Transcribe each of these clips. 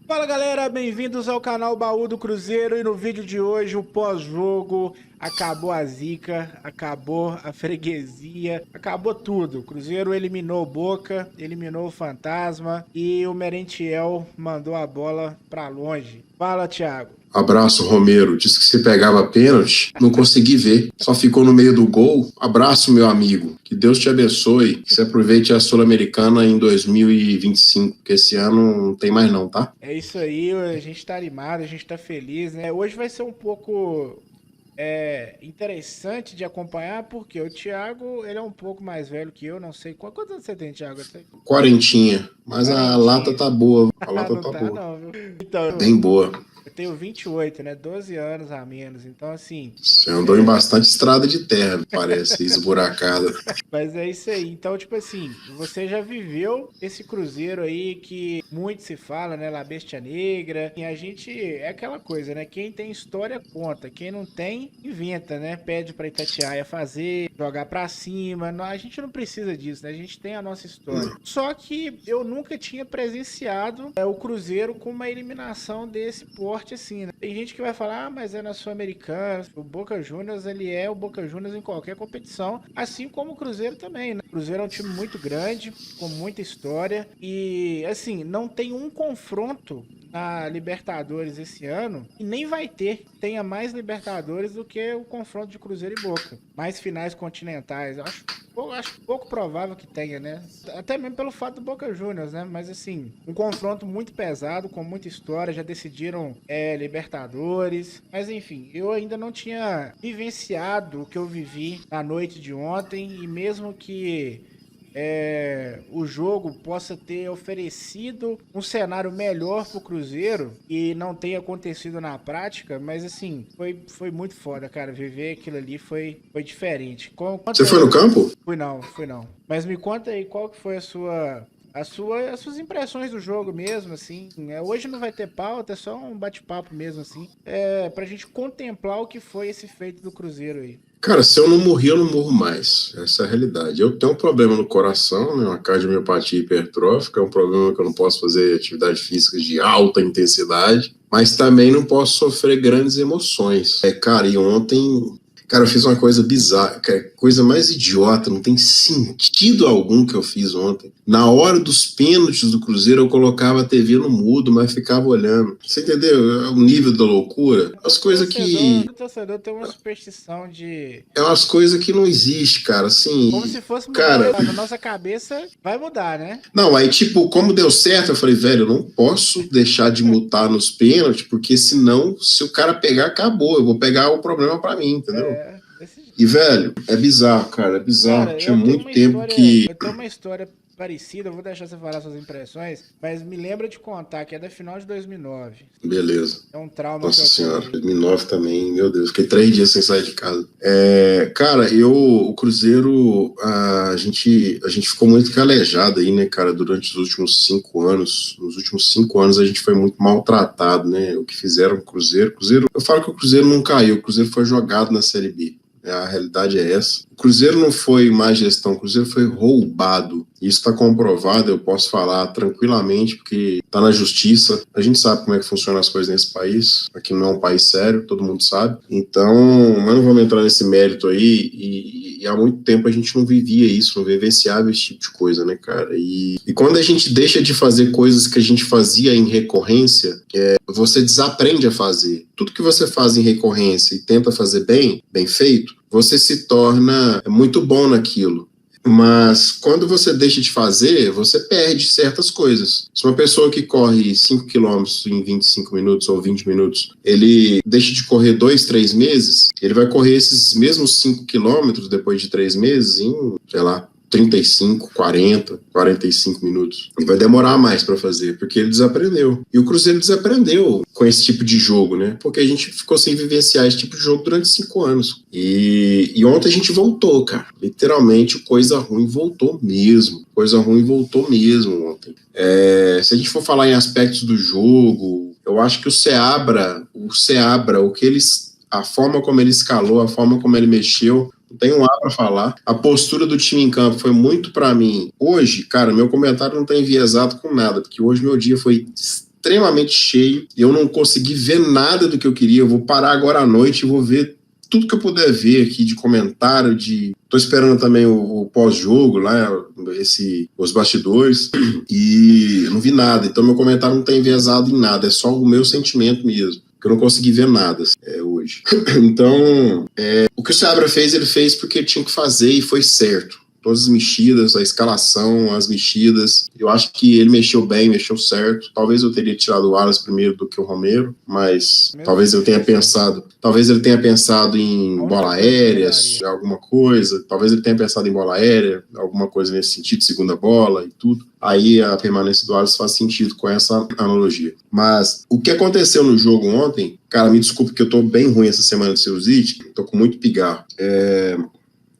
Fala galera, bem-vindos ao canal Baú do Cruzeiro e no vídeo de hoje o pós-jogo, acabou a zica, acabou a freguesia, acabou tudo. O Cruzeiro eliminou o Boca, eliminou o Fantasma e o Merentiel mandou a bola pra longe. Fala, Thiago. Abraço, Romero. Disse que se pegava pênalti, não consegui ver. Só ficou no meio do gol. Abraço, meu amigo. Que Deus te abençoe. Que você aproveite a Sul-Americana em 2025, porque esse ano não tem mais não, tá? É isso aí, a gente tá animado, a gente tá feliz, né? Hoje vai ser um pouco interessante de acompanhar, porque o Thiago, ele é um pouco mais velho que eu, não sei. Quantos anos você tem, Thiago? Quarentinha. Mas a lata tá boa. A lata Não tá tá boa. não, viu? Então, Bem boa. eu tenho 28, né? 12 anos a menos. Então, assim. Você andou em bastante estrada de terra, parece, esburacada. Mas é isso aí. Então, tipo assim, você já viveu esse cruzeiro aí que muito se fala, né? La Bestia Negra. E a gente é aquela coisa, né? Quem tem história conta. Quem não tem, inventa, né? Pede pra Itatiaia fazer, jogar pra cima. A gente não precisa disso, né? A gente tem a nossa história. Só que eu nunca tinha presenciado o Cruzeiro com uma eliminação desse porte assim, né? Tem gente que vai falar, ah, mas é na Sul-Americana. O Boca Juniors, ele é o Boca Juniors em qualquer competição. Assim como o Cruzeiro também, né? O Cruzeiro é um time muito grande, com muita história. E, assim, não tem um confronto na Libertadores esse ano, e nem vai ter, tenha mais Libertadores do que o confronto de Cruzeiro e Boca. Mais finais continentais. Eu acho pouco provável que tenha, né? Até mesmo pelo fato do Boca Juniors, né? Mas assim, um confronto muito pesado, com muita história, já decidiram Libertadores. Mas enfim, eu ainda não tinha vivenciado o que eu vivi na noite de ontem, e mesmo que o jogo possa ter oferecido um cenário melhor pro Cruzeiro e não tenha acontecido na prática, mas assim, foi muito foda, cara. Viver aquilo ali foi diferente. Você foi no campo? Fui não. Mas me conta aí qual que foi as suas impressões do jogo mesmo, assim. Hoje não vai ter pauta, é só um bate-papo mesmo, assim. Pra gente contemplar o que foi esse feito do Cruzeiro aí. Cara, se eu não morrer, eu não morro mais. Essa é a realidade. Eu tenho um problema no coração, né? Uma cardiomiopatia hipertrófica, é um problema que eu não posso fazer atividade física de alta intensidade, mas também não posso sofrer grandes emoções. Cara, e ontem, cara, eu fiz uma coisa bizarra, coisa mais idiota, não tem sentido algum que eu fiz ontem. Na hora dos pênaltis do Cruzeiro, eu colocava a TV no mudo, mas ficava olhando. Você entendeu? O nível da loucura. As coisas que... O torcedor tem uma superstição de... É umas coisas que não existe, cara, assim... Como se fosse mudar, cara, na nossa cabeça, vai mudar, né? Não, aí tipo, como deu certo, eu falei, velho, eu não posso deixar de mutar nos pênaltis, porque senão, se o cara pegar, acabou. Eu vou pegar o problema pra mim, entendeu? E, velho, é bizarro, cara, é bizarro. Cara, tinha muito tempo que... Eu tenho uma história parecida, eu vou deixar você falar suas impressões, mas me lembra de contar que é da final de 2009. Beleza. É um trauma. Nossa senhora, 2009 também, meu Deus, fiquei 3 dias sem sair de casa. Cara, o Cruzeiro, a gente ficou muito calejado aí, né, cara, durante os últimos 5 anos. Nos últimos 5 anos a gente foi muito maltratado, né, o que fizeram com o Cruzeiro. Eu falo que o Cruzeiro não caiu, o Cruzeiro foi jogado na Série B. A realidade é essa. O Cruzeiro não foi má gestão, o Cruzeiro foi roubado. Isso está comprovado, eu posso falar tranquilamente, porque está na justiça. A gente sabe como é que funcionam as coisas nesse país. Aqui não é um país sério, todo mundo sabe. Então, mas não vamos entrar nesse mérito aí. E há muito tempo a gente não vivia isso, não vivenciava esse tipo de coisa, né, cara? E quando a gente deixa de fazer coisas que a gente fazia em recorrência, você desaprende a fazer. Tudo que você faz em recorrência e tenta fazer bem feito, você se torna muito bom naquilo. Mas quando você deixa de fazer, você perde certas coisas. Se uma pessoa que corre 5 quilômetros em 25 minutos ou 20 minutos, ele deixa de correr 2, 3 meses, ele vai correr esses mesmos 5 quilômetros depois de 3 meses em, sei lá, 35, 40, 45 minutos. E vai demorar mais para fazer, porque ele desaprendeu. E o Cruzeiro desaprendeu com esse tipo de jogo, né? Porque a gente ficou sem vivenciar esse tipo de jogo durante 5 anos. E ontem a gente voltou, cara. Literalmente, coisa ruim voltou mesmo. Coisa ruim voltou mesmo ontem. Se a gente for falar em aspectos do jogo, eu acho que o Seabra, a forma como ele escalou, a forma como ele mexeu, não tenho lá para falar. A postura do time em campo foi muito para mim. Hoje, cara, meu comentário não tá enviesado com nada, porque hoje meu dia foi extremamente cheio, eu não consegui ver nada do que eu queria. Eu vou parar agora à noite e vou ver tudo que eu puder ver aqui de comentário, tô esperando também o pós-jogo lá, os bastidores, e não vi nada. Então meu comentário não tá enviesado em nada, é só o meu sentimento mesmo, que eu não consegui ver nada hoje. Então, o que o Seabra fez, ele fez porque tinha que fazer e foi certo. Todas as mexidas, a escalação, as mexidas. Eu acho que ele mexeu bem, mexeu certo. Talvez eu teria tirado o Wallace primeiro do que o Romero, mas talvez ele tenha pensado em bola aérea, alguma coisa. Talvez ele tenha pensado em bola aérea, alguma coisa nesse sentido, segunda bola e tudo. Aí a permanência do Wallace faz sentido com essa analogia. Mas o que aconteceu no jogo ontem, cara, me desculpe que eu tô bem ruim essa semana de celulite, tô com muito pigarro.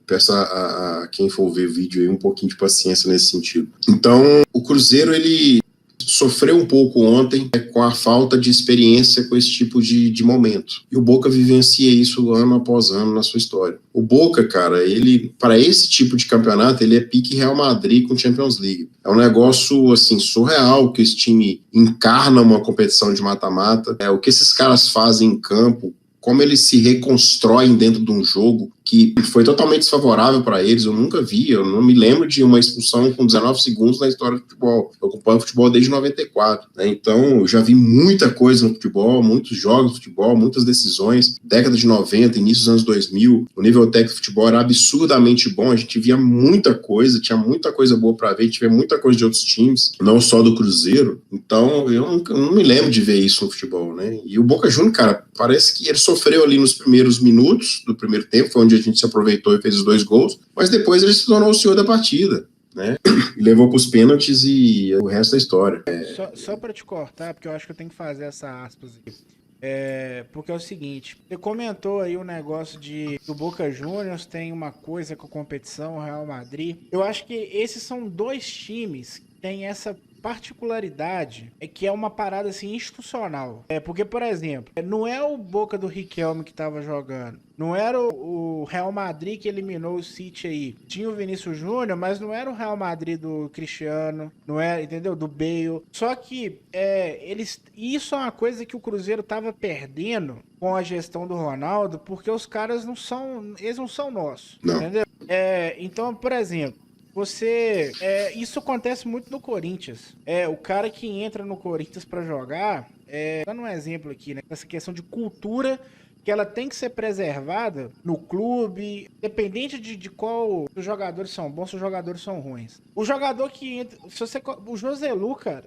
Peço a quem for ver o vídeo aí um pouquinho de paciência nesse sentido. Então, o Cruzeiro, ele sofreu um pouco ontem com a falta de experiência com esse tipo de momento. E o Boca vivencia isso ano após ano na sua história. O Boca, cara, ele, para esse tipo de campeonato, ele é pique Real Madrid com Champions League. É um negócio, assim, surreal que esse time encarna uma competição de mata-mata. O que esses caras fazem em campo, como eles se reconstroem dentro de um jogo que foi totalmente desfavorável para eles. Eu nunca vi, eu não me lembro de uma expulsão com 19 segundos na história do futebol. Eu acompanho futebol desde 94, né? Então eu já vi muita coisa no futebol, muitos jogos de futebol, muitas decisões, década de 90, início dos anos 2000, o nível técnico do futebol era absurdamente bom, a gente via muita coisa, tinha muita coisa boa para ver, a gente via muita coisa de outros times, não só do Cruzeiro. Então eu não me lembro de ver isso no futebol, né? E o Boca Juniors, cara, parece que ele sofreu ali nos primeiros minutos do primeiro tempo, foi onde a gente se aproveitou e fez os 2 gols, mas depois ele se tornou o senhor da partida, né? E levou para os pênaltis e o resto da história. Só para te cortar, porque eu acho que eu tenho que fazer essa aspas aqui. Porque é o seguinte, você comentou aí o negócio do Boca Juniors tem uma coisa com competição, o Real Madrid. Eu acho que esses são 2 times que têm essa particularidade, que é uma parada assim institucional. Porque, por exemplo, não é o Boca do Riquelme que tava jogando, não era o Real Madrid que eliminou o City aí. Tinha o Vinícius Júnior, mas não era o Real Madrid do Cristiano, não era, entendeu? Do Bale. Só que isso é uma coisa que o Cruzeiro tava perdendo com a gestão do Ronaldo, porque os caras não são nossos, não. Entendeu? Então, por exemplo, isso acontece muito no Corinthians. O cara que entra no Corinthians pra jogar, dando um exemplo aqui, né? Essa questão de cultura que ela tem que ser preservada no clube, independente de qual os jogadores são bons, se os jogadores são ruins. O jogador que entra, o Joselu, cara,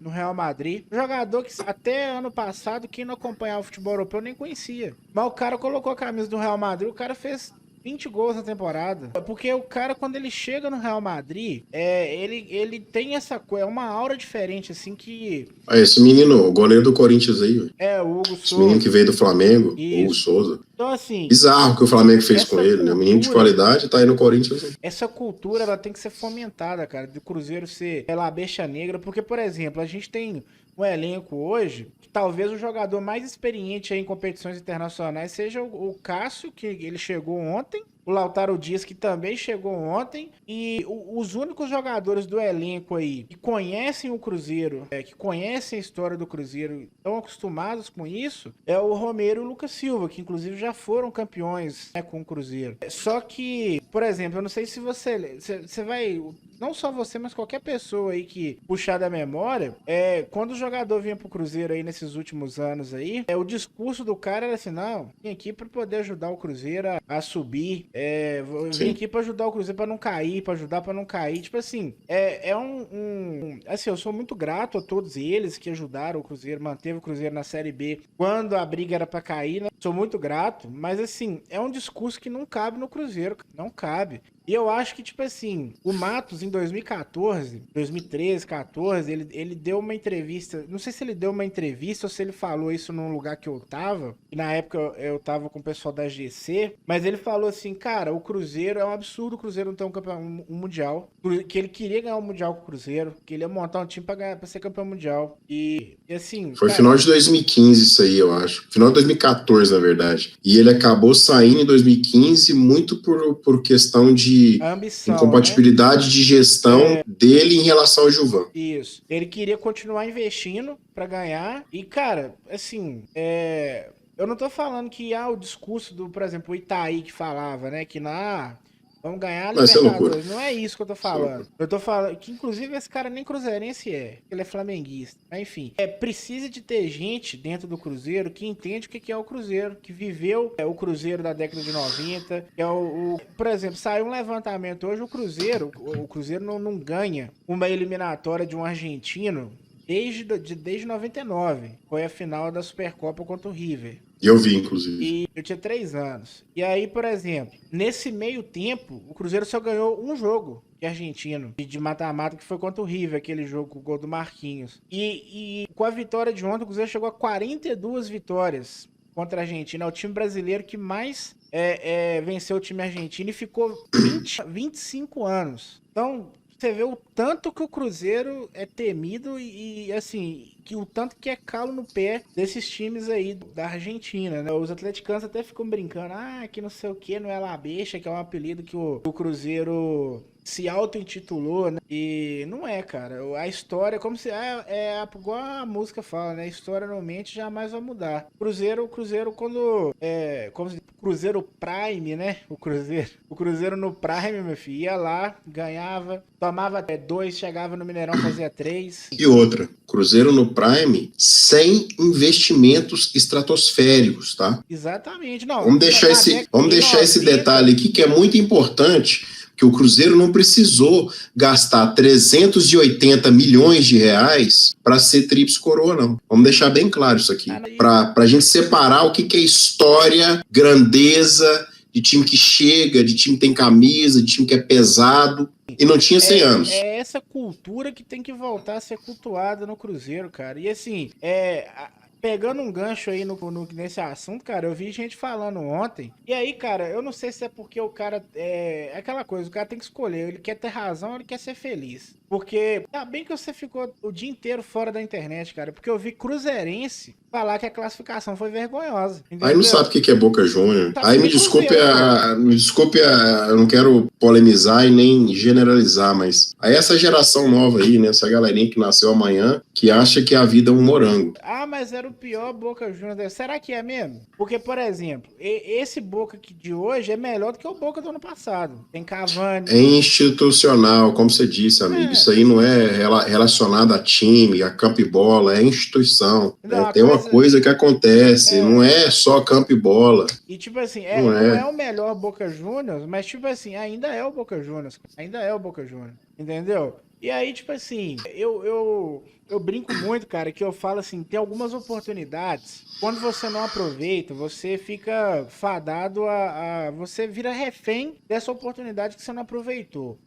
no Real Madrid, jogador que até ano passado, quem não acompanhava o futebol europeu nem conhecia. Mas o cara colocou a camisa do Real Madrid, o cara fez 20 gols na temporada. Porque o cara, quando ele chega no Real Madrid, ele tem essa coisa, uma aura diferente, assim, que... Esse menino, o goleiro do Corinthians aí, o Hugo Souza. Esse menino que veio do Flamengo, o Hugo Souza. Então, assim... Bizarro o que o Flamengo fez com ele, né? O menino de qualidade tá aí no Corinthians. Essa cultura, ela tem que ser fomentada, cara, do Cruzeiro ser a Besta Negra, porque, por exemplo, a gente tem um elenco hoje, que talvez o jogador mais experiente aí em competições internacionais seja o Cássio, que ele chegou ontem, o Lautaro Dias, que também chegou ontem, e os únicos jogadores do elenco aí que conhecem o Cruzeiro, que conhecem a história do Cruzeiro, estão acostumados com isso, é o Romero e o Lucas Silva, que inclusive já foram campeões, né, com o Cruzeiro. Só que, por exemplo, eu não sei se você vai... Não só você, mas qualquer pessoa aí que puxar da memória, quando o jogador vinha pro Cruzeiro aí nesses últimos anos aí, o discurso do cara era assim, não, vim aqui pra poder ajudar o Cruzeiro a subir, vim aqui pra ajudar o Cruzeiro pra não cair, pra ajudar pra não cair, tipo assim, assim, eu sou muito grato a todos eles que ajudaram o Cruzeiro, manteve o Cruzeiro na Série B quando a briga era pra cair, né? Sou muito grato, mas assim, é um discurso que não cabe no Cruzeiro, não cabe. E eu acho que, tipo assim, o Matos em 2014, 2013, 14, ele deu uma entrevista, não sei se ele deu uma entrevista ou se ele falou isso num lugar que eu tava, e na época eu tava com o pessoal da GC, mas ele falou assim, cara, o Cruzeiro, é um absurdo o Cruzeiro não ter um mundial, que ele queria ganhar um mundial com o Cruzeiro, que ele ia montar um time pra ser campeão mundial, e assim... Foi final de 2015 isso aí, eu acho, final de 2014, na verdade, e ele acabou saindo em 2015 muito por questão de de ambição, incompatibilidade, né, de gestão dele em relação ao Gilvan. Isso. Ele queria continuar investindo para ganhar. E, cara, assim, eu não tô falando que o discurso do, por exemplo, o Itaí que falava, né, que vamos ganhar a Libertadores. Não é isso que eu tô falando. Eu tô falando que, inclusive, esse cara nem cruzeirense ele é flamenguista. Mas, enfim, precisa de ter gente dentro do Cruzeiro que entende o que é o Cruzeiro, que viveu o Cruzeiro da década de 90, que é por exemplo, saiu um levantamento hoje, o Cruzeiro não ganha uma eliminatória de um argentino desde 99. Foi a final da Supercopa contra o River. E eu vi, inclusive. E eu tinha 3 anos. E aí, por exemplo, nesse meio tempo, o Cruzeiro só ganhou um jogo de argentino, de mata-mata, que foi contra o River, aquele jogo com o gol do Marquinhos. E com a vitória de ontem, o Cruzeiro chegou a 42 vitórias contra a Argentina. É o time brasileiro que mais venceu o time argentino e ficou 25 anos. Então, você vê o tanto que o Cruzeiro é temido e assim, que o tanto que é calo no pé desses times aí da Argentina, né? Os atleticanos até ficam brincando, que não sei o que, não é La Beixa, que é um apelido que o Cruzeiro se auto-intitulou, né? E não é, cara. A história, como se igual a música fala, né? A história não mente, jamais vai mudar. O Cruzeiro quando como se Cruzeiro Prime, né? O Cruzeiro no Prime, meu filho, ia lá, ganhava, tomava até 2, chegava no Mineirão, fazia 3. E outra, Cruzeiro no Prime sem investimentos estratosféricos, tá? Exatamente. Não, vamos deixar esse detalhe aqui que é muito importante, que o Cruzeiro não precisou gastar 380 milhões de reais para ser tríplice coroa, não. Vamos deixar bem claro isso aqui, para a gente separar o que é história, grandeza, de time que chega, de time que tem camisa, de time que é pesado, e não tinha 100 anos. É essa cultura que tem que voltar a ser cultuada no Cruzeiro, cara. E assim, pegando um gancho aí nesse assunto, cara, eu vi gente falando ontem. E aí, cara, eu não sei se é porque o cara é aquela coisa, o cara tem que escolher. Ele quer ter razão ou ele quer ser feliz. Porque, tá bem que você ficou o dia inteiro fora da internet, cara. Porque eu vi cruzeirense falar que a classificação foi vergonhosa. Entendeu? Aí não sabe o que é Boca Júnior. Aí me desculpe, eu não quero polemizar e nem generalizar, mas aí essa geração nova aí, né, essa galerinha que nasceu amanhã, que acha que a vida é um morango. Mas era o pior Boca Juniors. Será que é mesmo? Porque, por exemplo, esse Boca de hoje é melhor do que o Boca do ano passado. Tem Cavani. É institucional, como você disse, amigo. Isso aí não é relacionado a time, a campo e bola, é instituição. Não, tem uma coisa que acontece, não é só campo e bola. E tipo assim, não é o melhor Boca Juniors, mas tipo assim, ainda é o Boca Juniors. Ainda é o Boca Juniors. Entendeu? E aí, tipo assim, eu brinco muito, cara, que eu falo assim, tem algumas oportunidades, quando você não aproveita, você fica fadado você vira refém dessa oportunidade que você não aproveitou.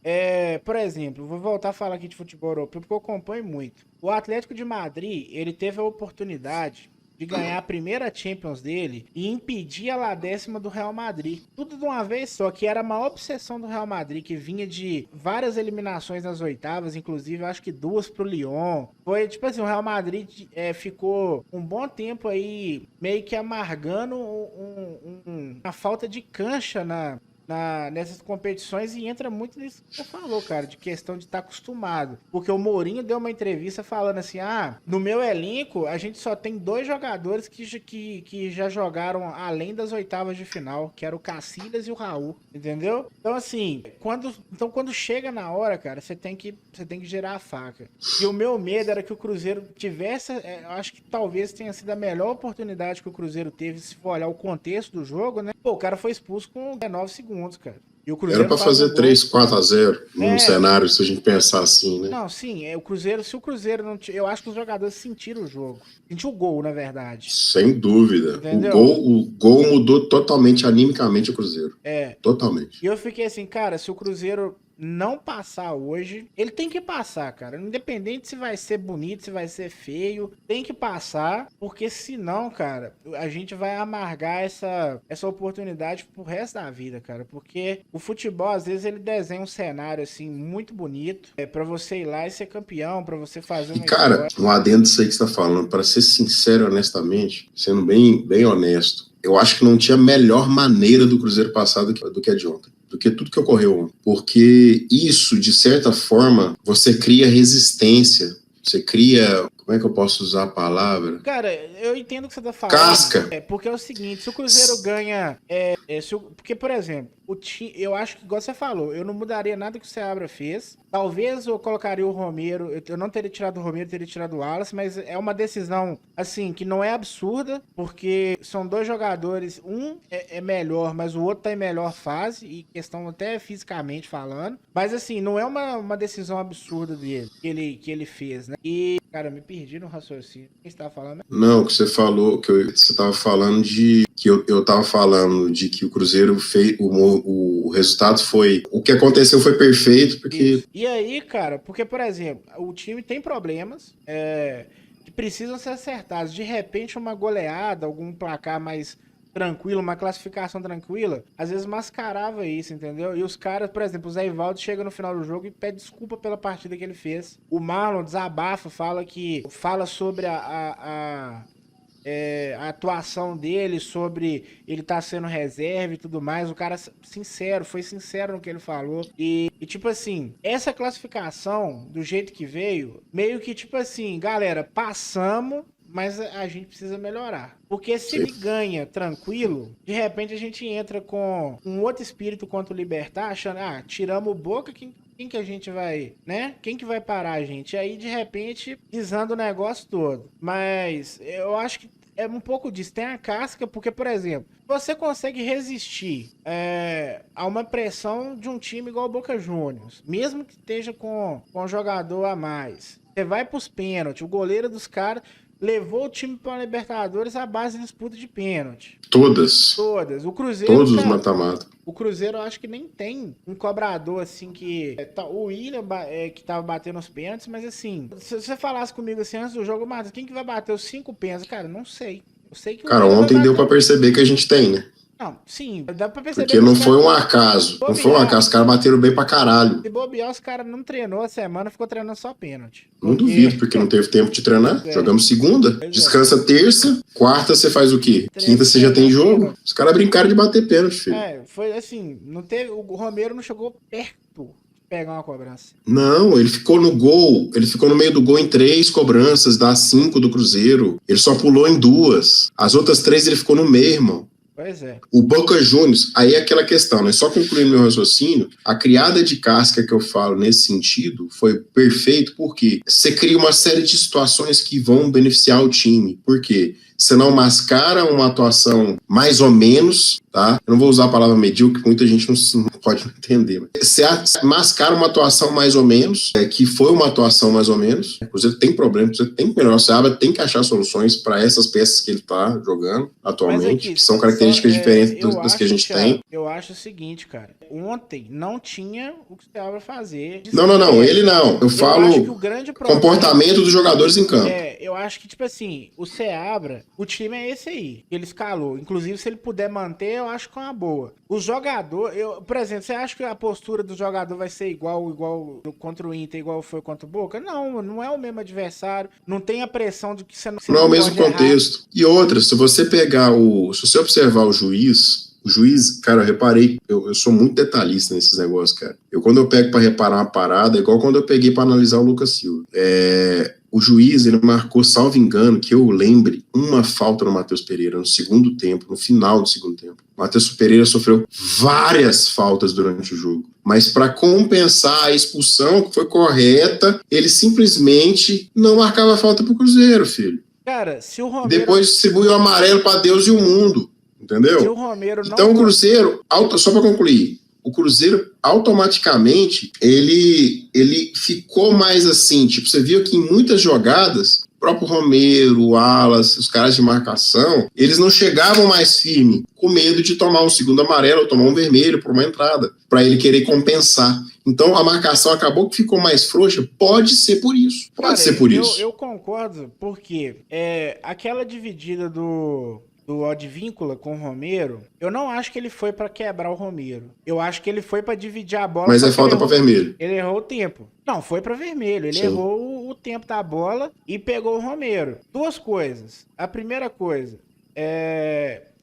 Por exemplo, vou voltar a falar aqui de futebol europeu, porque eu acompanho muito. O Atlético de Madrid, ele teve a oportunidade de ganhar a primeira Champions dele e impedir a La décima do Real Madrid. Tudo de uma vez só, que era uma obsessão do Real Madrid, que vinha de várias eliminações nas oitavas, inclusive acho que 2 pro Lyon. Foi tipo assim, o Real Madrid ficou um bom tempo aí meio que amargando uma falta de cancha nessas competições, e entra muito nisso que você falou, cara, de questão de estar acostumado. Porque o Mourinho deu uma entrevista falando assim, no meu elenco a gente só tem 2 jogadores que já jogaram além das oitavas de final, que era o Cacilhas e o Raul, entendeu? Então assim, quando chega na hora, cara, você tem que girar a faca. E o meu medo era que o Cruzeiro tivesse, eu acho que talvez tenha sido a melhor oportunidade que o Cruzeiro teve, se for olhar o contexto do jogo, né? Pô, o cara foi expulso com 19 segundos, cara. E o Cruzeiro era pra fazer 3-4-0 num cenário, se a gente pensar assim, né? Não, sim, o Cruzeiro, se o Cruzeiro não... Eu acho que os jogadores sentiram o jogo. Sentiu o gol, na verdade. Sem dúvida. Entendeu? O gol mudou totalmente, animicamente, o Cruzeiro. Totalmente. E eu fiquei assim, cara, se o Cruzeiro não passar hoje, ele tem que passar, cara. Independente se vai ser bonito, se vai ser feio, tem que passar, porque senão, cara, a gente vai amargar essa oportunidade pro resto da vida, cara. Porque o futebol, às vezes, ele desenha um cenário, assim, muito bonito, pra você ir lá e ser campeão, pra você fazer uma cara, um adendo disso aí que você tá falando, pra ser sincero, honestamente, sendo bem honesto, eu acho que não tinha melhor maneira do Cruzeiro passar do que a de ontem. do que tudo que ocorreu ontem. Porque isso, de certa forma, você cria resistência, você cria... Como é que eu posso usar a palavra? Cara, eu entendo o que você tá falando. Casca. Porque é o seguinte, se o Cruzeiro ganha... porque, por exemplo, eu acho que, igual você falou, eu não mudaria nada que o Seabra fez. Talvez eu colocaria o Romero, eu não teria tirado o Romero, teria tirado o Wallace, mas é uma decisão, assim, que não é absurda, porque são dois jogadores, um é melhor, mas o outro tá em melhor fase, e questão até fisicamente falando. Mas, assim, não é uma decisão absurda dele, que ele fez, né? E, cara, eu me perdi no raciocínio. Quem você tava falando? Não, que você falou, você tava falando de... Que eu tava falando de que o Cruzeiro fez... O resultado foi... O que aconteceu foi perfeito, porque... Isso. E aí, cara, porque, por exemplo, o time tem problemas que precisam ser acertados. De repente, uma goleada, algum placar mais tranquilo, uma classificação tranquila, às vezes mascarava isso, entendeu? E os caras, por exemplo, o Zé Ivaldo chega no final do jogo e pede desculpa pela partida que ele fez. O Marlon desabafa, fala sobre a atuação dele, sobre ele tá sendo reserva e tudo mais. O cara foi sincero no que ele falou. E tipo assim, essa classificação, do jeito que veio, meio que tipo assim, galera, passamos, mas a gente precisa melhorar. Porque se ele ganha tranquilo, de repente a gente entra com um outro espírito contra o Libertad, achando, tiramos o Boca, quem que a gente vai, né? Quem que vai parar a gente? E aí, de repente, desanda o negócio todo. Mas eu acho que é um pouco disso. Tem a casca, porque, por exemplo, você consegue resistir a uma pressão de um time igual o Boca Juniors, mesmo que esteja com um jogador a mais. Você vai pros pênaltis, o goleiro dos caras levou o time para a Libertadores à base de disputa de pênalti. Todas. O Cruzeiro, todos os mata-mata. O Cruzeiro eu acho que nem tem um cobrador assim que... o William que tava batendo os pênaltis, mas assim, se você falasse comigo assim antes do jogo, Marcos, quem que vai bater os 5 pênaltis? Cara, não sei. Eu sei que cara, ontem deu pra perceber que a gente tem, né? Não, sim, dá pra perceber. Porque não foi um acaso. Não foi um acaso. Os caras bateram bem pra caralho. Se bobear, os caras não treinou a semana, ficou treinando só pênalti. Não duvido, porque não teve tempo de treinar. Jogamos segunda, descansa terça, quarta você faz o quê? Quinta você já tem jogo. Os caras brincaram de bater pênalti, filho. Foi assim, não teve, o Romero não chegou perto de pegar uma cobrança. Não, ele ficou no gol, ele ficou no meio do gol em 3 cobranças das 5 do Cruzeiro. Ele só pulou em 2. As outras 3 ele ficou no meio, irmão. Pois é. O Boca Juniors, aí é aquela questão, né? Só concluindo meu raciocínio, a criada de casca que eu falo nesse sentido foi perfeito porque você cria uma série de situações que vão beneficiar o time. Por quê? Você não mascara uma atuação mais ou menos, tá? Eu não vou usar a palavra medíocre, muita gente não pode entender. Você mascara uma atuação mais ou menos, que foi uma atuação mais ou menos. O Cruzeiro tem problema, o Cruzeiro tem que melhorar. O Seabra tem que achar soluções para essas peças que ele tá jogando atualmente, que são características diferentes das que a gente tem. Eu acho o seguinte, cara. Ontem não tinha o que o Seabra fazer. Não, ele não. Eu falo acho que o grande problema, comportamento dos jogadores em campo. Eu acho que, tipo assim, o Seabra, o time é esse aí. Ele escalou. Inclusive, se ele puder manter, eu acho que é uma boa. O jogador, por exemplo, você acha que a postura do jogador vai ser igual contra o Inter, igual foi contra o Boca? Não é o mesmo adversário. Não tem a pressão de que você não... Não é o mesmo contexto. E outra, se você observar o juiz, cara, eu reparei, eu sou muito detalhista nesses negócios, cara. Quando eu pego pra reparar uma parada, é igual quando eu peguei pra analisar o Lucas Silva. O juiz, ele marcou, salvo engano, que eu lembre, uma falta no Matheus Pereira no segundo tempo, no final do segundo tempo. O Matheus Pereira sofreu várias faltas durante o jogo. Mas para compensar a expulsão, que foi correta, ele simplesmente não marcava falta pro Cruzeiro, filho. Cara, se o Romero... Depois distribuiu o amarelo pra Deus e o mundo. Entendeu? Se o Romero não... Então o Cruzeiro, só para concluir, o Cruzeiro automaticamente ele ficou mais assim, tipo, você viu que em muitas jogadas, o próprio Romero, o Wallace, os caras de marcação, eles não chegavam mais firme, com medo de tomar um segundo amarelo ou tomar um vermelho por uma entrada, para ele querer compensar. Então a marcação acabou que ficou mais frouxa, pode ser por isso. Eu concordo, porque aquela dividida do Advíncula com o Romero, eu não acho que ele foi pra quebrar o Romero. Eu acho que ele foi pra dividir a bola. Mas é falta pra vermelho. Ele errou o tempo. Não, foi pra vermelho. Ele errou o tempo da bola e pegou o Romero. 2 coisas. A primeira coisa,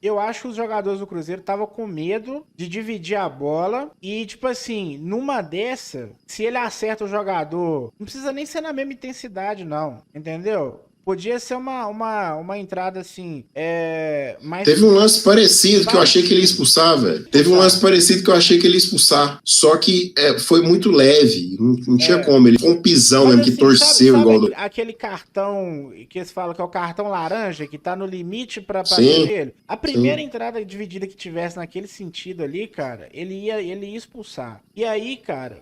Eu acho que os jogadores do Cruzeiro estavam com medo de dividir a bola e, tipo assim, numa dessa, se ele acerta o jogador, não precisa nem ser na mesma intensidade, não, entendeu? Podia ser uma entrada assim, mais Teve um lance parecido que eu achei que ele ia parecido. expulsar, velho. Teve um lance parecido que eu achei que ele ia expulsar. Só que foi muito leve. Não tinha como. Ele foi um pisão Mas mesmo, que assim, torceu igual do. aquele cartão que eles falam que é o cartão laranja, que tá no limite pra Sim, vermelho? A primeira sim. entrada dividida que tivesse naquele sentido ali, cara, ele ia expulsar. E aí, cara,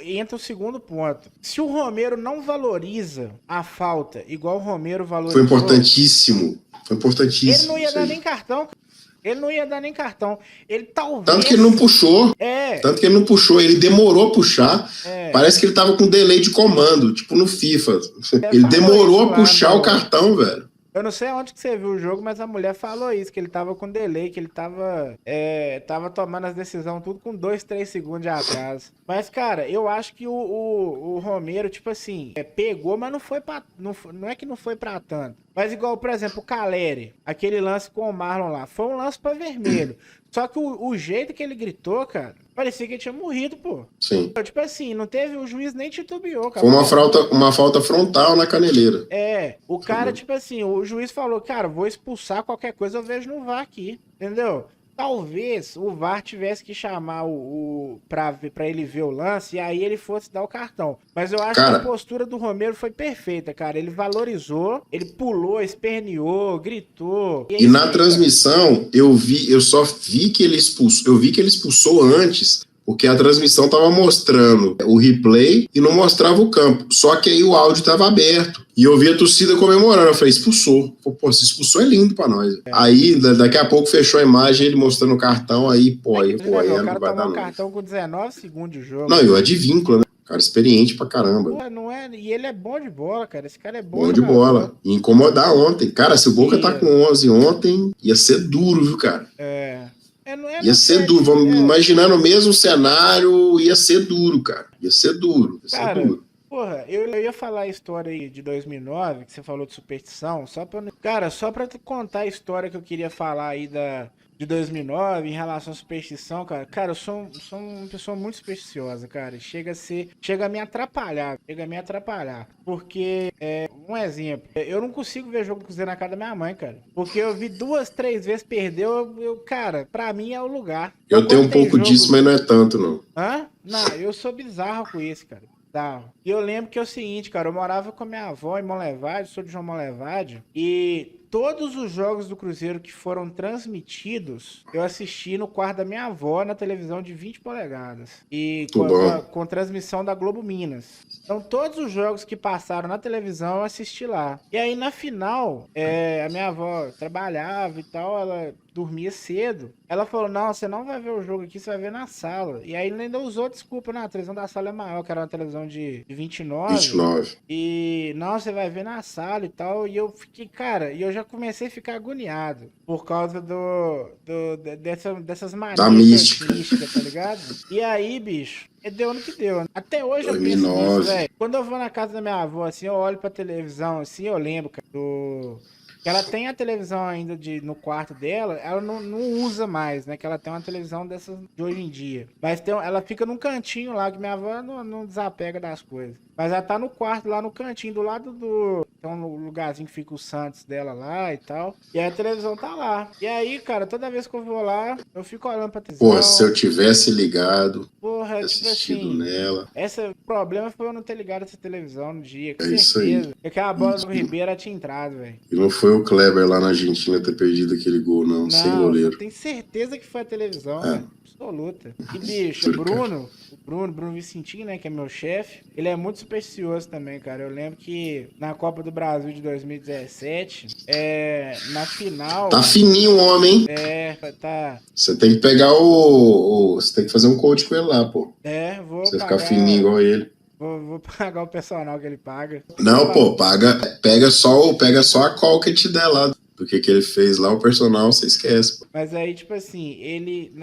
entra o segundo ponto. Se o Romero não valoriza a falta igual o Romero Foi valorizou, importantíssimo. Foi ele não importantíssimo ia isso dar aí. nem cartão. Ele não ia dar nem cartão. Ele Tanto que ele não talvez. puxou. É, Tanto que ele não puxou. Ele demorou a puxar. é. Parece que ele tava com delay de comando, tipo no FIFA. Ele Ele falou demorou isso a lá puxar o no. cartão, velho. Eu não sei onde que você viu o jogo, mas a mulher falou isso, que ele tava com delay, que ele tava tomando as decisões tudo com 2, 3 segundos de atraso. Mas, cara, eu acho que o Romero, tipo assim, pegou, mas não foi pra. Não é que não foi pra tanto. Mas igual, por exemplo, o Caleri, aquele lance com o Marlon lá, foi um lance pra vermelho. Só que o jeito que ele gritou, cara, parecia que ele tinha morrido, pô. Sim. Tipo assim, não teve, o juiz nem titubeou, cara. Foi Falou, uma falta frontal na caneleira. o cara, tipo assim, o juiz falou, cara, vou expulsar qualquer coisa, eu vejo no VAR aqui, entendeu? Talvez o VAR tivesse que chamar pra ele ver o lance e aí ele fosse dar o cartão. Mas eu acho que a Cara, postura do Romero foi perfeita, cara. Ele valorizou, ele pulou, esperneou, gritou. E é e isso na aí, cara. transmissão eu só vi que ele expulsou, eu vi que ele expulsou antes, porque a transmissão tava mostrando o replay e não mostrava o campo. Só que aí o áudio tava aberto. E eu vi a torcida comemorando. Eu falei, expulsou. Pô, se expulsou é lindo pra nós. Aí, daqui a pouco, fechou a imagem, ele mostrando o cartão, aí, pô, aí O não cara vai dar tomou um não. cartão com 19 segundos de jogo, Não, e o velho. Advíncula, né? Cara experiente pra caramba. Pô, não é. E ele é bom de bola, cara. Esse cara é bom Bom de jogador. bola. Ia incomodar ontem. Cara, se o Boca tá com Ia. 11 ontem, ia ser duro, viu, cara? Não é Ia não ser ser. duro. Vamos imaginar no mesmo cenário, ia ser duro, cara. Ia ser duro. Ia ser Cara, duro. porra, eu ia falar a história aí de 2009, que você falou de superstição, só pra. Cara, só pra te contar a história que eu queria falar aí de 2009 em relação à superstição, cara. Cara, eu sou uma pessoa muito supersticiosa, cara. Chega a me atrapalhar, Porque, um exemplo, eu não consigo ver jogo do Cruzeiro na casa da minha mãe, cara. Porque eu vi 2, 3 vezes perder, cara, pra mim é o lugar. Então Eu tenho quando um tem pouco disso, jogo. mas não é tanto, não. Hã? Não, eu sou bizarro com isso, cara. Bizarro. E eu lembro que é o seguinte, cara, eu morava com a minha avó em Monlevade, sou de João Monlevade, e todos os jogos do Cruzeiro que foram transmitidos, eu assisti no quarto da minha avó na televisão de 20 polegadas. E Muito bom. com transmissão da Globo Minas. Então, todos os jogos que passaram na televisão, eu assisti lá. E aí, na final, a minha avó trabalhava e tal, ela dormia cedo. Ela falou, não, você não vai ver o jogo aqui, você vai ver na sala. E aí ele ainda usou desculpa, não, a televisão da sala é maior, que era uma televisão de 29. 29. E, não, você vai ver na sala e tal. E eu fiquei, cara, e eu já comecei a ficar agoniado. Por causa dessas Da manias mística. artísticas, tá ligado? E aí, bicho, deu no que deu. Até hoje eu penso nisso, 2009. velho. Quando eu vou na casa da minha avó, assim, eu olho pra televisão, assim, eu lembro, cara, que ela tem a televisão ainda no quarto dela, ela não usa mais, né? Que ela tem uma televisão dessas de hoje em dia. Mas ela fica num cantinho lá, que minha avó não desapega das coisas. Mas ela tá no quarto, lá no cantinho, do lado tem um lugarzinho que fica o Santos dela lá e tal. E aí a televisão tá lá. E aí, cara, toda vez que eu vou lá, eu fico olhando pra televisão. Porra, se eu tivesse ligado, Porra, tipo assistido assim, nela. o problema foi eu não ter ligado essa televisão no dia, com É isso aí. certeza. Porque a bola do Ribeiro tinha entrado, velho. E não foi o Kleber lá na Argentina ter perdido aquele gol, não, sem Não, goleiro. tenho certeza que foi a televisão, É. velho. Absoluta. E, bicho, o Bruno Vicentinho, né, que é meu chefe, ele é muito supersticioso também, cara. Eu lembro que na Copa do Brasil de 2017, na final... Tá fininho o homem, hein? Tá... Você tem que pegar você tem que fazer um coach com ele lá, pô. Vou Você pagar... ficar fininho igual ele. Vou pagar o personal que ele paga. Não, pô, pega só a call que ele te der lá. Porque que ele fez lá, o personal, você esquece, pô. Mas aí, tipo assim, ele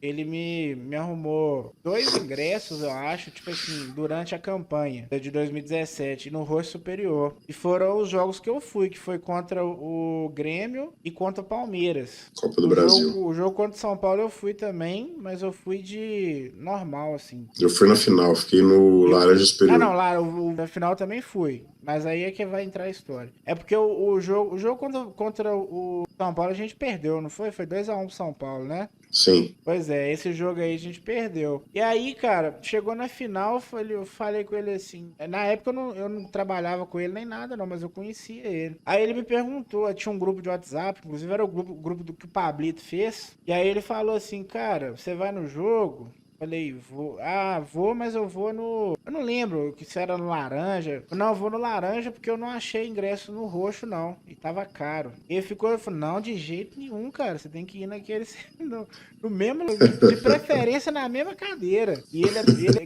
ele me arrumou 2 ingressos, eu acho, tipo assim, durante a campanha de 2017 no Roxo Superior. E foram os jogos que eu fui, que foi contra o Grêmio e contra o Palmeiras. Copa do Brasil. O jogo contra o São Paulo eu fui também, mas eu fui de normal, assim. Eu fui na final, fiquei no Laranja Superior. Ah, não, lá, na final também fui. Mas aí é que vai entrar a história. É porque o jogo contra o São Paulo a gente perdeu, não foi? Foi 2-1 pro São Paulo, né? Sim. Pois é, esse jogo aí a gente perdeu. E aí, cara, chegou na final, eu falei com ele assim. Na época eu não trabalhava com ele nem nada, não, mas eu conhecia ele. Aí ele me perguntou, tinha um grupo de WhatsApp, inclusive era o grupo do que o Pablito fez. E aí ele falou assim, cara, você vai no jogo? Falei, vou. Ah, vou, mas eu vou no. Eu não lembro se era no laranja. Não, eu vou no laranja porque eu não achei ingresso no roxo, não. E tava caro. E ele falou, não, de jeito nenhum, cara. Você tem que ir naquele. No mesmo. De preferência na mesma cadeira. E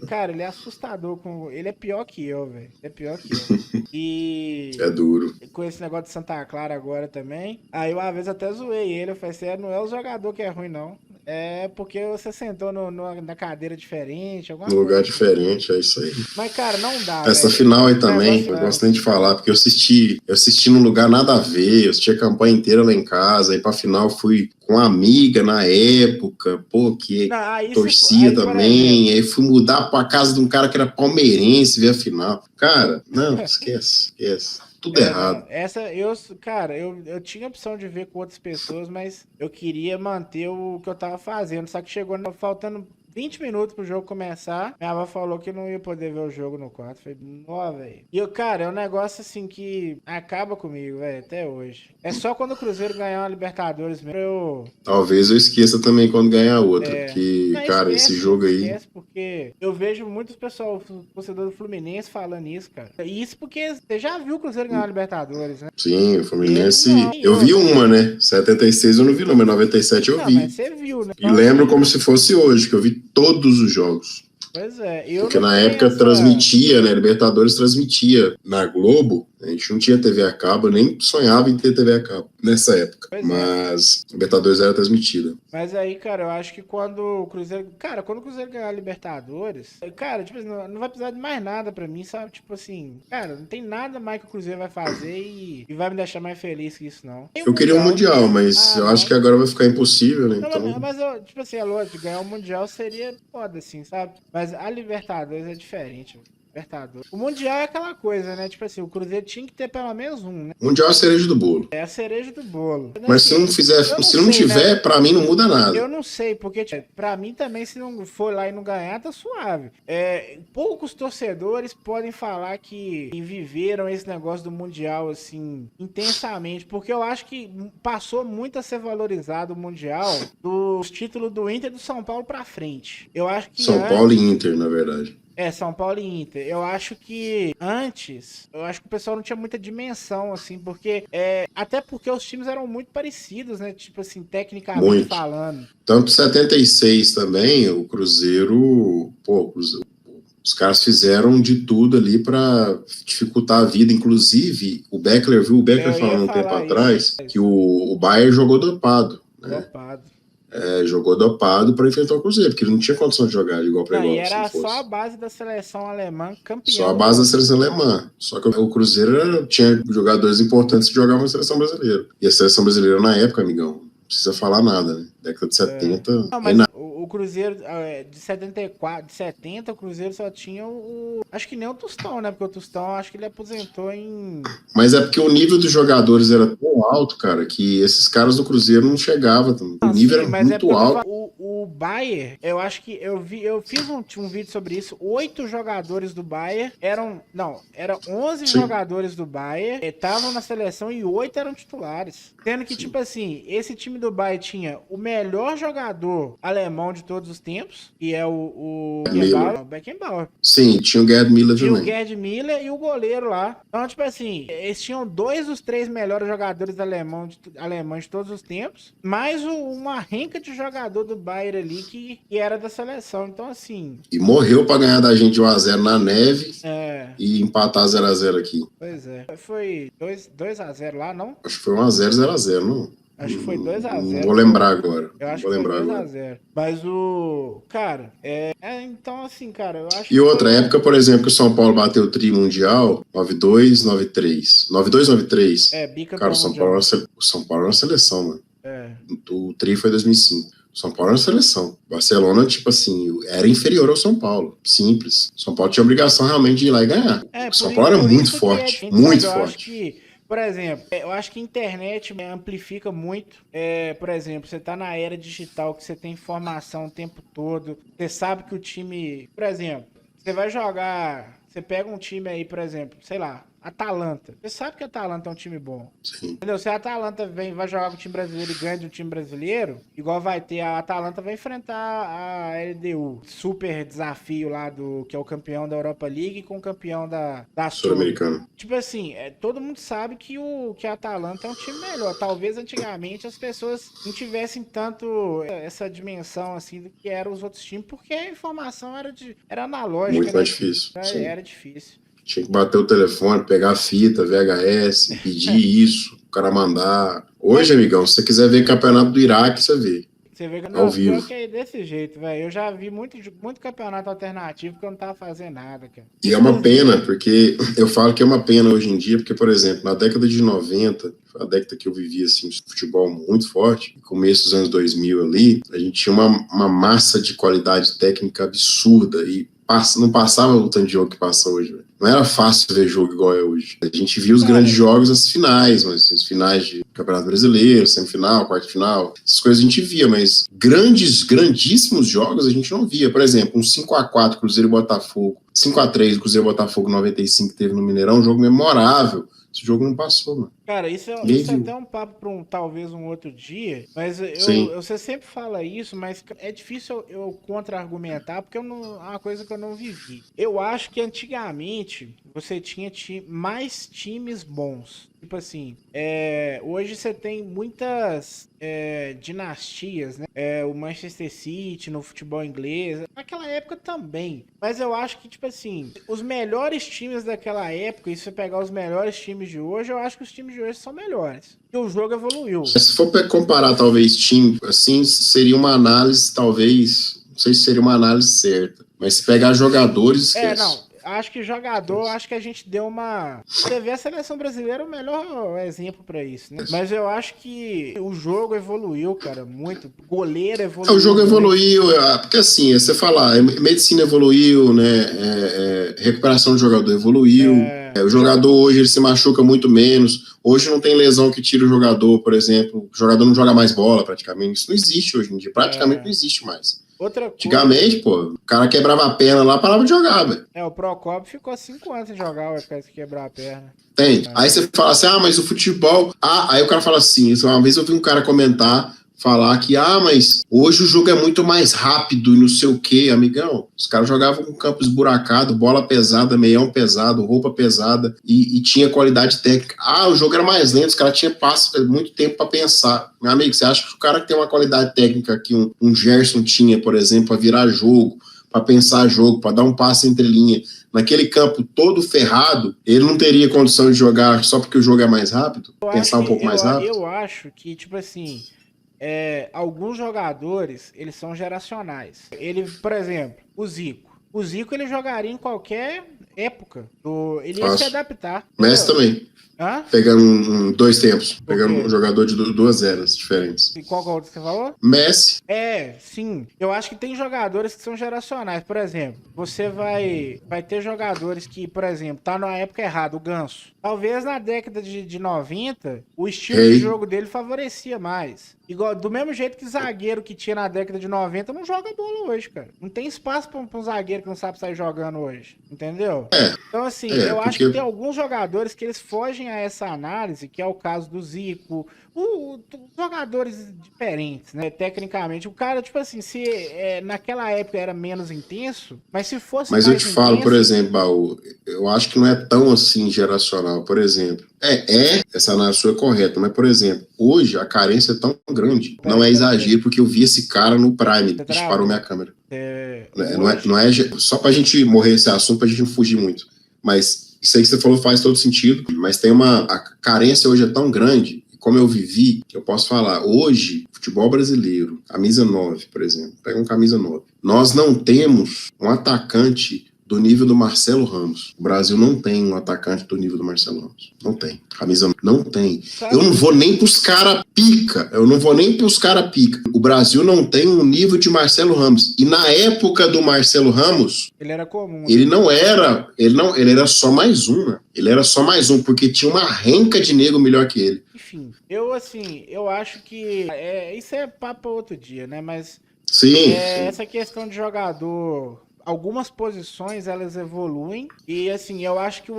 cara, ele é assustador. Ele é pior que eu, velho. Ele é pior que eu. E. É duro. Com esse negócio de Santa Clara agora também. Aí uma vez até zoei ele. Eu falei, não é o jogador que é ruim, não. É porque você sentou na cadeira diferente, alguma No lugar coisa. diferente, é isso aí. Mas, cara, não dá. Essa final aí também, eu gosto nem de falar, porque eu assisti num lugar nada a ver, eu assisti a campanha inteira lá em casa, aí pra final fui com uma amiga na época, pô, que torcia também, aí fui mudar pra casa de um cara que era palmeirense, ver a final. Cara, não, esquece. Tudo errado. Cara, eu tinha a opção de ver com outras pessoas, mas eu queria manter o que eu tava fazendo. Só que chegou faltando 20 minutos pro jogo começar, minha avó falou que não ia poder ver o jogo no quarto. Falei, ó, velho. E cara, é um negócio assim que acaba comigo, velho, até hoje. É só quando o Cruzeiro ganhar uma Libertadores mesmo, Talvez eu esqueça também quando ganhar outra, porque, não, cara, esse jogo aí... Esquece, porque eu vejo muitos pessoal, torcedor do Fluminense falando isso, cara. Isso porque você já viu o Cruzeiro ganhar a Libertadores, né? Sim, o Fluminense... Eu vi uma, né? 76 eu não vi não, mas 97 eu vi. Mas você viu, né? E lembro como se fosse hoje, que eu vi todos os jogos. Pois é. Porque na época transmitia, né? Libertadores transmitia na Globo. A gente não tinha TV a cabo, nem sonhava em ter TV a cabo nessa época. Mas Libertadores era transmitida. Mas aí, cara, eu acho que quando o Cruzeiro... Cara, quando o Cruzeiro ganhar a Libertadores... Cara, tipo, não vai precisar de mais nada pra mim, sabe? Tipo assim... Cara, não tem nada mais que o Cruzeiro vai fazer e vai me deixar mais feliz que isso, não. Eu queria um Mundial, mas eu acho que agora vai ficar impossível, né? Então... Mas tipo assim, a lógica de ganhar o Mundial seria foda, assim, sabe? Mas a Libertadores é diferente, Libertadores. O Mundial é aquela coisa, né? Tipo assim, o Cruzeiro tinha que ter pelo menos um, né? Mundial é a cereja do bolo. É a cereja do bolo. Mas se não tiver, né? Pra mim não muda nada. Eu não sei, porque pra mim também, se não for lá e não ganhar, tá suave. Poucos torcedores podem falar que viveram esse negócio do Mundial, assim, intensamente, porque eu acho que passou muito a ser valorizado o Mundial dos títulos do Inter e do São Paulo pra frente. Eu acho que São Paulo e Inter, na verdade. São Paulo e Inter. Eu acho que antes, o pessoal não tinha muita dimensão, assim, porque até porque os times eram muito parecidos, né? Tipo assim, tecnicamente falando. Tanto 76 também, o Cruzeiro, pô, os caras fizeram de tudo ali pra dificultar a vida. Inclusive, o Beckler falando um tempo atrás que o Bayern jogou dopado, né? Jogou dopado para enfrentar o Cruzeiro, porque ele não tinha condição de jogar de igual para igual. E era só a base da seleção alemã campeã. Só a base da seleção alemã. Só que o Cruzeiro tinha jogadores importantes que jogavam na seleção brasileira. E a seleção brasileira na época, amigão, não precisa falar nada, né? Década de 70. Não, mas o Cruzeiro, de 74, de 70, o Cruzeiro só tinha acho que nem o Tostão, né? Porque o Tostão, acho que ele aposentou em... Mas é porque o nível dos jogadores era tão alto, cara, que esses caras do Cruzeiro não chegavam. O nível era muito alto. O Bayern, eu acho que eu fiz um vídeo sobre isso. 8 jogadores do Bayern eram 11 jogadores do Bayern estavam na seleção e 8 eram titulares. Tendo que, tipo assim, esse time do Bayern tinha o melhor jogador alemão de todos os tempos, que é o Beckenbauer. Sim, tinha o Gerd Müller também. Tinha o Gerd Müller e o goleiro lá. Então, tipo assim, eles tinham 2 dos 3 melhores jogadores alemães de todos os tempos, mais uma renca de jogador do Bayern ali que era da seleção. Então, assim... E morreu pra ganhar da gente 1x0 na neve e empatar 0x0 aqui. Pois é. Foi 2x0 lá, não? Acho que foi 1x0, 0x0, não? Acho que foi Não 2-0. vou lembrar agora. Eu acho Vou que foi lembrar 2 agora. a 0 Mas o. Cara, então assim, cara, eu acho E outra que. época, por exemplo, que o São Paulo bateu o tri mundial, 92, 93. 92, 93. Cara, Bicampeão mundial. O São Paulo era uma seleção, mano. É. O tri foi 2005. O São Paulo era uma seleção. Barcelona, tipo assim, era inferior ao São Paulo. Simples. O São Paulo tinha obrigação realmente de ir lá e ganhar. O São Paulo era Por muito isso que é forte. diferente, Muito sabe? Eu acho forte. que, por exemplo, eu acho que a internet amplifica muito. Por exemplo, você tá na era digital que você tem informação o tempo todo. Você sabe que o time. Por exemplo, você vai jogar. Você pega um time aí, por exemplo, sei lá, Atalanta. Você sabe que a Atalanta é um time bom. Sim. Entendeu? Se a Atalanta vai jogar com o time brasileiro e ganha de um time brasileiro, igual vai ter, a Atalanta vai enfrentar a LDU. Super desafio lá que é o campeão da Europa League com o campeão da Sul-Americano. Tipo assim, todo mundo sabe que a Atalanta é um time melhor. Talvez antigamente as pessoas não tivessem tanto essa dimensão assim do que eram os outros times, porque a informação era analógica, Muito né? mais difícil. Era difícil. Tinha que bater o telefone, pegar a fita, VHS, pedir isso, o cara mandar. Hoje, amigão, se você quiser ver campeonato do Iraque, você vê. Você vê que ao vivo. Pior que é desse jeito, velho. Eu já vi muito campeonato alternativo que eu não tava fazendo nada, cara. E é uma pena, porque eu falo que é uma pena hoje em dia, porque, por exemplo, na década de 90, foi a década que eu vivi, assim, futebol muito forte, começo dos anos 2000 ali, a gente tinha uma massa de qualidade técnica absurda e não passava o tanto de jogo que passa hoje, velho. Não era fácil ver jogo igual é hoje. A gente via os grandes jogos nas finais, mas assim, as finais de Campeonato Brasileiro, semifinal, quarta final, essas coisas a gente via, mas grandíssimos jogos a gente não via. Por exemplo, um 5x4 Cruzeiro e Botafogo, 5x3 Cruzeiro e Botafogo 95 que teve no Mineirão, um jogo memorável. Esse jogo não passou, mano. Cara, isso é até um papo para talvez um outro dia, mas você sempre fala isso, mas é difícil eu contra-argumentar, porque é uma coisa que eu não vivi. Eu acho que antigamente você tinha mais times bons. Tipo assim, hoje você tem muitas dinastias, né? O Manchester City no futebol inglês, naquela época também. Mas eu acho que, tipo assim, os melhores times daquela época, e se você pegar os melhores times de hoje, eu acho que os times de hoje são melhores. E o jogo evoluiu. Se for comparar, talvez, time, assim, seria uma análise, talvez, não sei se seria uma análise certa, mas se pegar jogadores, esquece. Acho que jogador, acho que a gente deu uma... Você vê a seleção brasileira é o melhor exemplo pra isso, né? Mas eu acho que o jogo evoluiu, cara, muito. Goleiro evoluiu. O jogo evoluiu, porque assim, você falar, medicina evoluiu, né? Recuperação do jogador evoluiu. O jogador hoje ele se machuca muito menos. Hoje não tem lesão que tira o jogador, por exemplo. O jogador não joga mais bola praticamente. Isso não existe hoje em dia. Praticamente não existe mais. Outra coisa... Antigamente, pô, o cara quebrava a perna lá, parava de jogar, velho. O Procopio ficou 5 anos sem jogar, o cara quebrar a perna. Tem. Aí você fala assim, mas o futebol... aí o cara fala assim, uma vez eu vi um cara comentar, falar que, mas hoje o jogo é muito mais rápido e não sei o quê, amigão. Os caras jogavam com campo esburacado, bola pesada, meião pesado, roupa pesada e tinha qualidade técnica. O jogo era mais lento, os caras tinham muito tempo para pensar. Meu amigo, você acha que o cara que tem uma qualidade técnica que um Gerson tinha, por exemplo, para virar jogo, para pensar jogo, para dar um passe entre linha, naquele campo todo ferrado, ele não teria condição de jogar só porque o jogo é mais rápido? Pensar um pouco mais rápido? Eu acho que, tipo assim... alguns jogadores, eles são geracionais. Por exemplo, o Zico. O Zico, ele jogaria em qualquer época. Ele ia se adaptar. Messi também. Pegando 2 tempos. Pegando um jogador de 2 eras diferentes. E qual outro que você falou? Messi. Sim. Eu acho que tem jogadores que são geracionais. Por exemplo, você vai ter jogadores que, por exemplo, tá na época errada, o Ganso. Talvez na década de 90, o estilo de jogo dele favorecia mais. Igual, do mesmo jeito que zagueiro que tinha na década de 90 não joga bola hoje, cara. Não tem espaço pra um zagueiro que não sabe sair jogando hoje. Entendeu? Então, assim, eu acho que tem alguns jogadores que eles fogem a essa análise, que é o caso do Zico, jogadores diferentes, né? Tecnicamente, o cara, tipo assim, se naquela época era menos intenso, mas se fosse mais mais eu te falo, por exemplo, Baú, eu acho que não é tão assim geracional. Por exemplo, essa análise sua é correta, mas, por exemplo, hoje a carência é tão grande, não é exagero, porque eu vi esse cara no Prime, disparou minha câmera. Não é só pra gente morrer esse assunto, pra gente não fugir muito, mas isso aí que você falou faz todo sentido, mas a carência hoje é tão grande, como eu vivi, eu posso falar, hoje, futebol brasileiro, camisa 9, por exemplo, pega um camisa 9. Nós não temos um atacante do nível do Marcelo Ramos. O Brasil não tem um atacante do nível do Marcelo Ramos. Não tem. Camisa não tem. Eu não vou nem pros caras pica. O Brasil não tem um nível de Marcelo Ramos. E na época do Marcelo Ramos, ele era comum. Ele era só mais um, né? Ele era só mais um, porque tinha uma renca de nego melhor que ele. Enfim, eu acho que isso é papo outro dia, né? Mas sim. Essa questão de jogador, algumas posições elas evoluem e assim, eu acho que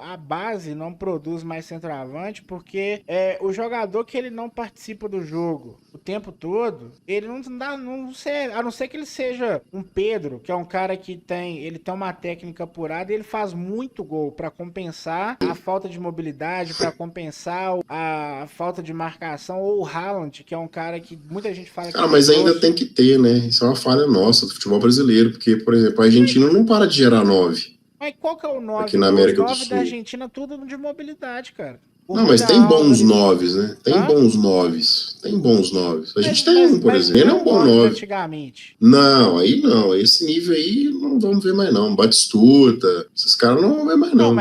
a base não produz mais centroavante porque o jogador que ele não participa do jogo o tempo todo, ele não sei, a não ser que ele seja um Pedro, que é um cara que ele tem uma técnica apurada e ele faz muito gol para compensar a falta de mobilidade, para compensar a falta de marcação, ou o Haaland, que é um cara que muita gente fala que mas ainda tem que ter, né? Isso é uma falha nossa do futebol brasileiro, porque, por exemplo, a Argentina não para de gerar 9. Mas qual que é o 9? Aqui na América do Sul. O 9 da Sul. Argentina tudo de mobilidade, cara. Não, mas tem bons 9, né? Tem bons 9. Tem bons 9. A gente tem um, por exemplo. Ele é um bom 9. Antigamente. Não, aí não. Esse nível aí não vamos ver mais, não. Batistuta, esses caras não vão ver mais, não.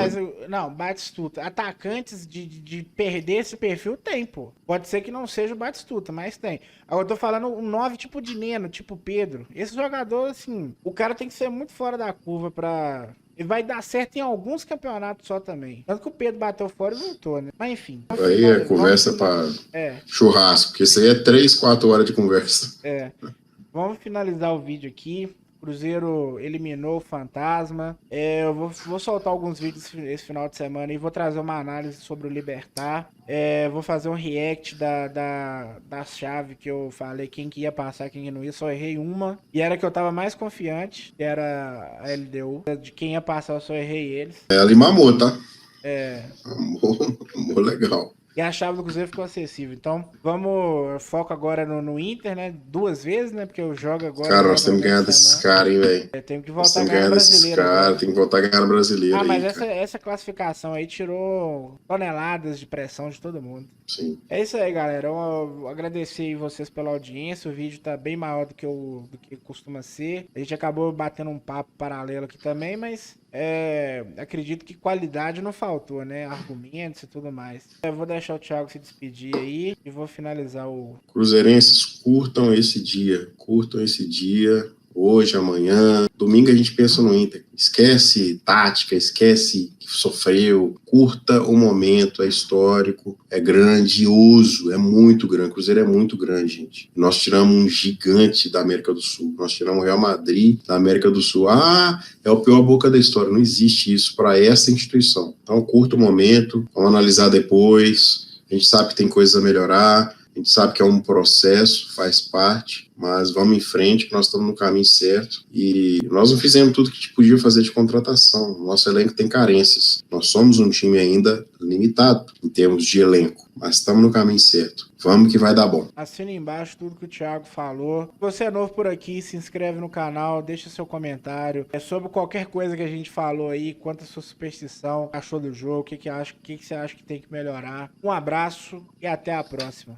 Não, Batistuta. Atacantes de perder esse perfil tem, pô. Pode ser que não seja o Batistuta, mas tem. Agora eu tô falando um 9 tipo de Neno, tipo Pedro. Esse jogador, assim, o cara tem que ser muito fora da curva pra... E vai dar certo em alguns campeonatos só também. Tanto que o Pedro bateu fora e voltou, né? Mas enfim. Aí é conversa pra churrasco, porque isso aí é 3, 4 horas de conversa. Vamos finalizar o vídeo aqui. Cruzeiro eliminou o Fantasma. Eu vou soltar alguns vídeos esse final de semana e vou trazer uma análise sobre o Libertad. Vou fazer um react da chave que eu falei, quem que ia passar, quem que não ia. Só errei uma. E era que eu tava mais confiante, que era a LDU. De quem ia passar, eu só errei eles. Ali mamou, tá? Mamou legal. E a chave do Cruzeiro ficou acessível. Então, foco agora no Inter, né? 2 vezes, né? Porque eu jogo agora. Cara, nós temos que ganhar desses caras, hein, velho? Tem que voltar a ganhar brasileiro. Tem que voltar a ganhar brasileiro. Mas essa classificação aí tirou toneladas de pressão de todo mundo. Sim. É isso aí, galera. Eu agradecer vocês pela audiência. O vídeo tá bem maior do que costuma ser. A gente acabou batendo um papo paralelo aqui também, mas acredito que qualidade não faltou, né? Argumentos e tudo mais. Eu vou deixar o Thiago se despedir aí e vou finalizar o... Cruzeirenses, curtam esse dia. Hoje, amanhã. Domingo a gente pensa no Inter. Esquece tática, esquece que sofreu. Curta o momento, é histórico, é grandioso, é muito grande. O Cruzeiro é muito grande, gente. Nós tiramos um gigante da América do Sul. Nós tiramos o Real Madrid da América do Sul. É o pior boca da história. Não existe isso para essa instituição. Então, curta o momento, vamos analisar depois. A gente sabe que tem coisas a melhorar. A gente sabe que é um processo, faz parte, mas vamos em frente, que nós estamos no caminho certo. E nós não fizemos tudo que a gente podia fazer de contratação. Nosso elenco tem carências. Nós somos um time ainda limitado em termos de elenco, mas estamos no caminho certo. Vamos que vai dar bom. Assina embaixo tudo que o Thiago falou. Se você é novo por aqui, se inscreve no canal, deixa seu comentário. Sobre qualquer coisa que a gente falou aí, quanto a sua superstição, achou do jogo, o que você acha que tem que melhorar. Um abraço e até a próxima.